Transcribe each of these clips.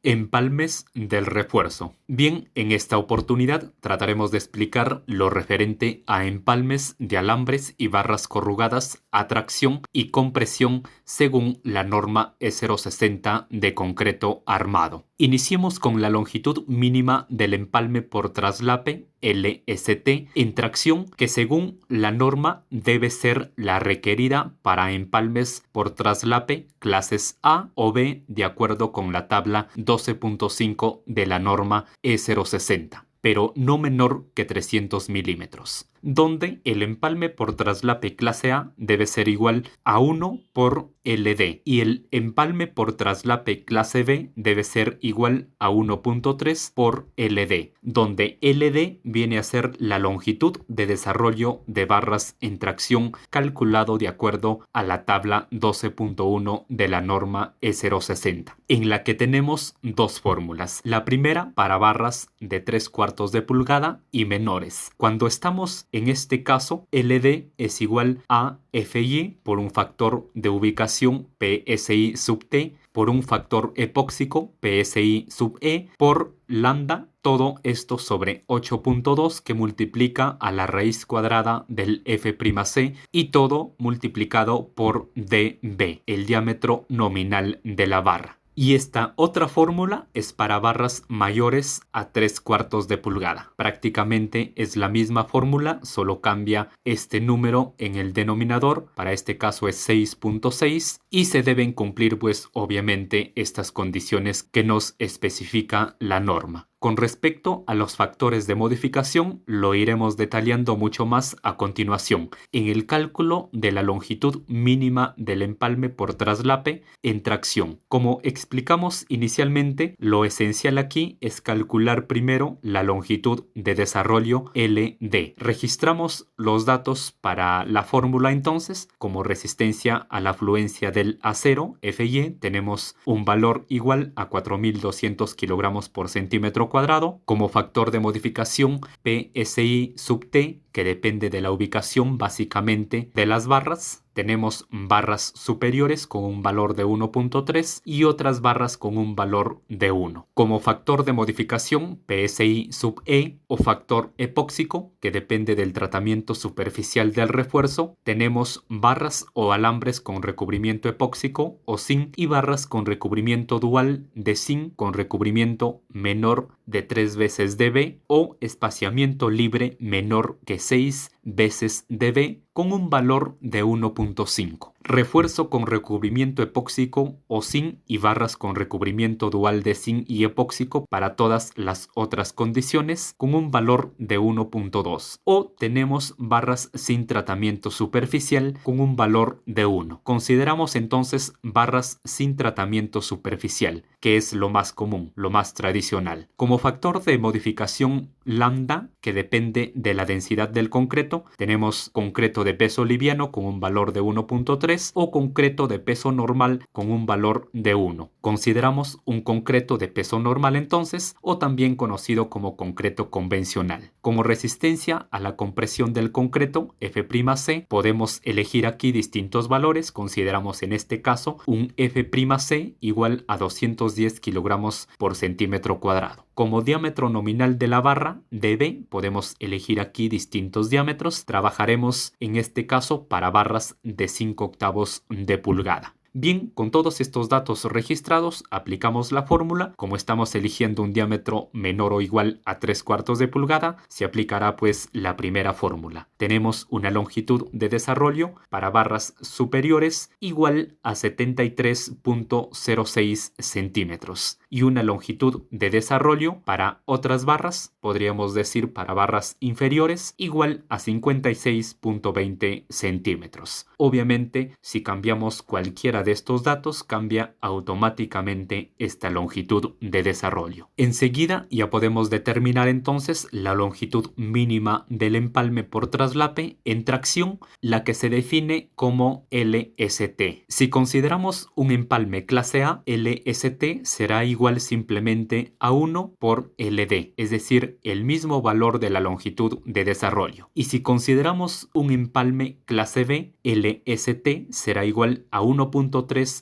Empalmes del refuerzo. Bien, en esta oportunidad trataremos de explicar lo referente a empalmes de alambres y barras corrugadas a tracción y compresión según la norma E060 de concreto armado. Iniciemos con la longitud mínima del empalme por traslape LST en tracción, que según la norma debe ser la requerida para empalmes por traslape clases A o B de acuerdo con la tabla 12.5 de la norma E060, pero no menor que 300 milímetros, donde el empalme por traslape clase A debe ser igual a 1 por LD y el empalme por traslape clase B debe ser igual a 1.3 por LD, donde LD viene a ser la longitud de desarrollo de barras en tracción calculado de acuerdo a la tabla 12.1 de la norma E060, en la que tenemos dos fórmulas. La primera para barras de 3/4 de pulgada y menores. Cuando estamos en este caso, LD es igual a FY por un factor de ubicación PSI sub T por un factor epóxico PSI sub E por lambda, todo esto sobre 8.2 que multiplica a la raíz cuadrada del F'C y todo multiplicado por dB, el diámetro nominal de la barra. Y esta otra fórmula es para barras mayores a 3/4 de pulgada. Prácticamente es la misma fórmula, solo cambia este número en el denominador. Para este caso es 6.6 y se deben cumplir pues obviamente estas condiciones que nos especifica la norma. Con respecto a los factores de modificación, lo iremos detallando mucho más a continuación, en el cálculo de la longitud mínima del empalme por traslape en tracción. Como explicamos inicialmente, lo esencial aquí es calcular primero la longitud de desarrollo LD. Registramos los datos para la fórmula entonces, como resistencia a la fluencia del acero, Fy, tenemos un valor igual a 4.200 kilogramos por centímetro cuadrado, como factor de modificación PSI sub T, que depende de la ubicación básicamente de las barras. Tenemos barras superiores con un valor de 1.3 y otras barras con un valor de 1. Como factor de modificación PSI sub E o factor epóxico, que depende del tratamiento superficial del refuerzo, tenemos barras o alambres con recubrimiento epóxico o zinc y barras con recubrimiento dual de zinc con recubrimiento menor de 3 veces dB o espaciamiento libre menor que 6 veces dB con un valor de 1.5. Refuerzo con recubrimiento epóxico o zinc y barras con recubrimiento dual de zinc y epóxico para todas las otras condiciones con un valor de 1.2. O tenemos barras sin tratamiento superficial con un valor de 1. Consideramos entonces barras sin tratamiento superficial, que es lo más común, lo más tradicional. Como factor de modificación lambda, que depende de la densidad del concreto, tenemos concreto de peso liviano con un valor de 1.3 o concreto de peso normal con un valor de 1. Consideramos un concreto de peso normal entonces, o también conocido como concreto convencional. Como resistencia a la compresión del concreto, F'C, podemos elegir aquí distintos valores. Consideramos en este caso un F'C igual a 210 kilogramos por centímetro cuadrado. Como diámetro nominal de la barra, dB, podemos elegir aquí distintos diámetros. Trabajaremos en este caso para barras de 5/8 de pulgada. Bien, con todos estos datos registrados, aplicamos la fórmula. Como estamos eligiendo un diámetro menor o igual a 3/4 de pulgada, se aplicará pues la primera fórmula. Tenemos una longitud de desarrollo para barras superiores igual a 73.06 centímetros y una longitud de desarrollo para otras barras, podríamos decir para barras inferiores, igual a 56.20 centímetros. Obviamente, si cambiamos cualquiera de estos datos, cambia automáticamente esta longitud de desarrollo. Enseguida ya podemos determinar entonces la longitud mínima del empalme por traslape en tracción, la que se define como LST. Si consideramos un empalme clase A, LST será igual simplemente a 1 por LD, es decir, el mismo valor de la longitud de desarrollo. Y si consideramos un empalme clase B, LST será igual a 1.3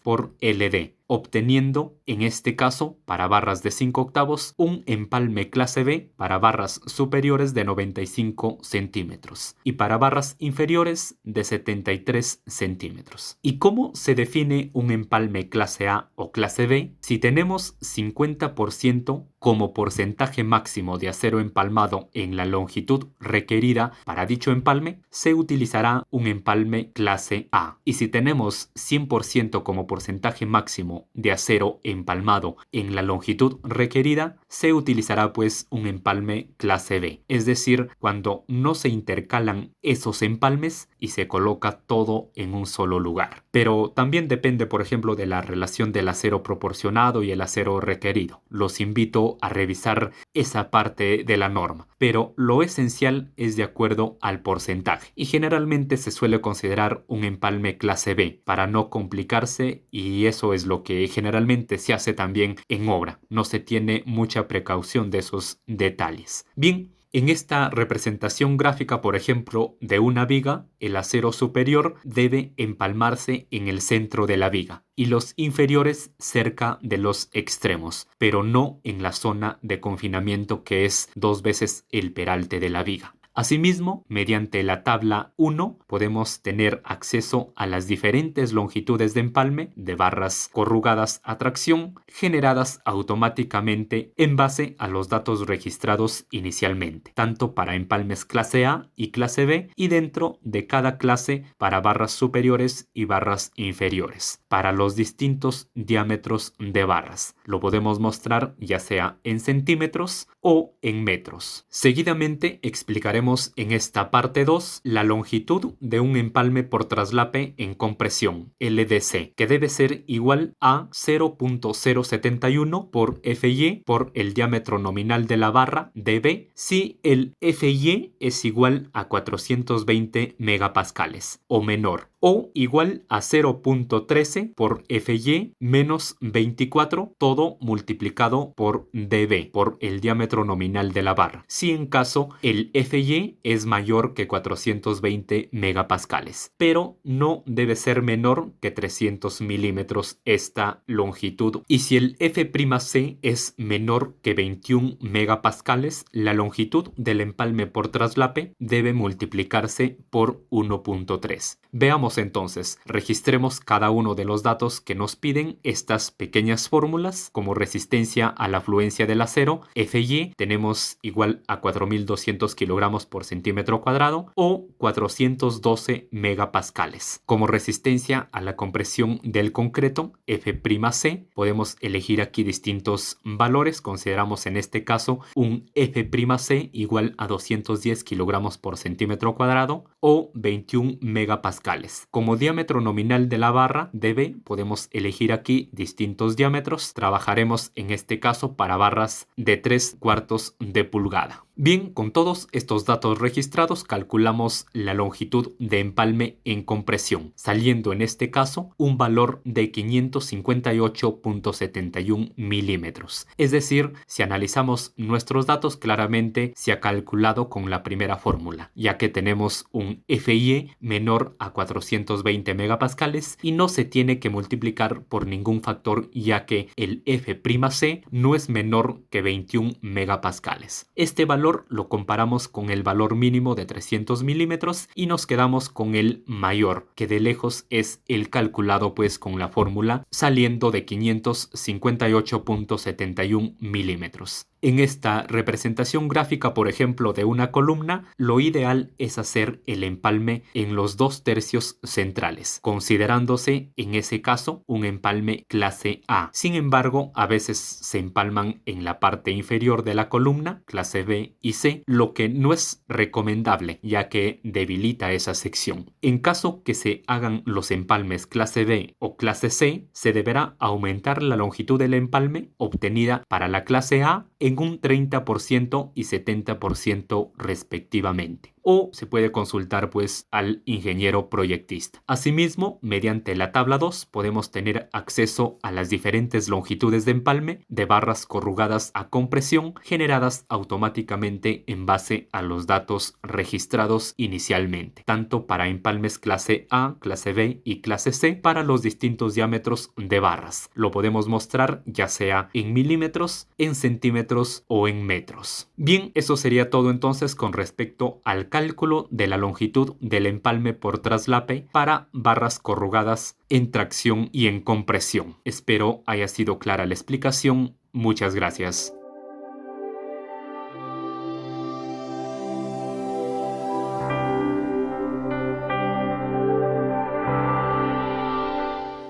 por LD. obteniendo, en este caso, para barras de 5 octavos, un empalme clase B para barras superiores de 95 centímetros y para barras inferiores de 73 centímetros. ¿Y cómo se define un empalme clase A o clase B? Si tenemos 50% como porcentaje máximo de acero empalmado en la longitud requerida para dicho empalme, se utilizará un empalme clase A. Y si tenemos 100% como porcentaje máximo de acero empalmado en la longitud requerida, se utilizará pues un empalme clase B. Es decir, cuando no se intercalan esos empalmes y se coloca todo en un solo lugar. Pero también depende, por ejemplo, de la relación del acero proporcionado y el acero requerido. Los invito a revisar esa parte de la norma, pero lo esencial es de acuerdo al porcentaje y generalmente se suele considerar un empalme clase B para no complicarse, y eso es lo que generalmente se hace también en obra. No se tiene mucha precaución de esos detalles. Bien, en esta representación gráfica, por ejemplo, de una viga, el acero superior debe empalmarse en el centro de la viga y los inferiores cerca de los extremos, pero no en la zona de confinamiento, que es 2 veces el peralte de la viga. Asimismo, mediante la tabla 1 podemos tener acceso a las diferentes longitudes de empalme de barras corrugadas a tracción generadas automáticamente en base a los datos registrados inicialmente, tanto para empalmes clase A y clase B, y dentro de cada clase para barras superiores y barras inferiores, para los distintos diámetros de barras. Lo podemos mostrar ya sea en centímetros o en metros. Seguidamente explicaremos en esta parte 2 la longitud de un empalme por traslape en compresión, LDC, que debe ser igual a 0.071 por FY por el diámetro nominal de la barra, dB, si el FY es igual a 420 megapascales o menor, o igual a 0.13 por FY menos 24, todo multiplicado por dB, por el diámetro nominal de la barra, si en caso el FY es mayor que 420 megapascales, pero no debe ser menor que 300 milímetros esta longitud. Y si el F'C es menor que 21 megapascales, la longitud del empalme por traslape debe multiplicarse por 1.3. Veamos entonces, registremos cada uno de los datos que nos piden estas pequeñas fórmulas, como resistencia a la fluencia del acero, Fy tenemos igual a 4200 kilogramos por centímetro cuadrado o 412 megapascales. Como resistencia a la compresión del concreto, F'C, podemos elegir aquí distintos valores. Consideramos en este caso un F'C igual a 210 kilogramos por centímetro cuadrado o 21 megapascales. Como diámetro nominal de la barra, dB, podemos elegir aquí distintos diámetros. Trabajaremos en este caso para barras de 3/4 de pulgada. Bien, con todos estos datos registrados calculamos la longitud de empalme en compresión, saliendo en este caso un valor de 558.71 milímetros. Es decir, si analizamos nuestros datos, claramente se ha calculado con la primera fórmula, ya que tenemos un FY menor a 420 megapascales y no se tiene que multiplicar por ningún factor, ya que el F'C no es menor que 21 megapascales. Este valor lo comparamos con el valor mínimo de 300 milímetros y nos quedamos con el mayor, que de lejos es el calculado pues con la fórmula, saliendo de 558.71 milímetros. En esta representación gráfica, por ejemplo, de una columna, lo ideal es hacer el empalme en los 2/3 centrales, considerándose en ese caso un empalme clase A. Sin embargo, a veces se empalman en la parte inferior de la columna, clase B y C, lo que no es recomendable, ya que debilita esa sección. En caso que se hagan los empalmes clase B o clase C, se deberá aumentar la longitud del empalme obtenida para la clase A en un 30% y 70% respectivamente. o se puede consultar pues al ingeniero proyectista. Asimismo, mediante la tabla 2 podemos tener acceso a las diferentes longitudes de empalme de barras corrugadas a compresión generadas automáticamente en base a los datos registrados inicialmente, tanto para empalmes clase A, clase B y clase C para los distintos diámetros de barras. Lo podemos mostrar ya sea en milímetros, en centímetros o en metros. Bien, eso sería todo entonces con respecto al cálculo de la longitud del empalme por traslape para barras corrugadas en tracción y en compresión. Espero haya sido clara la explicación. Muchas gracias.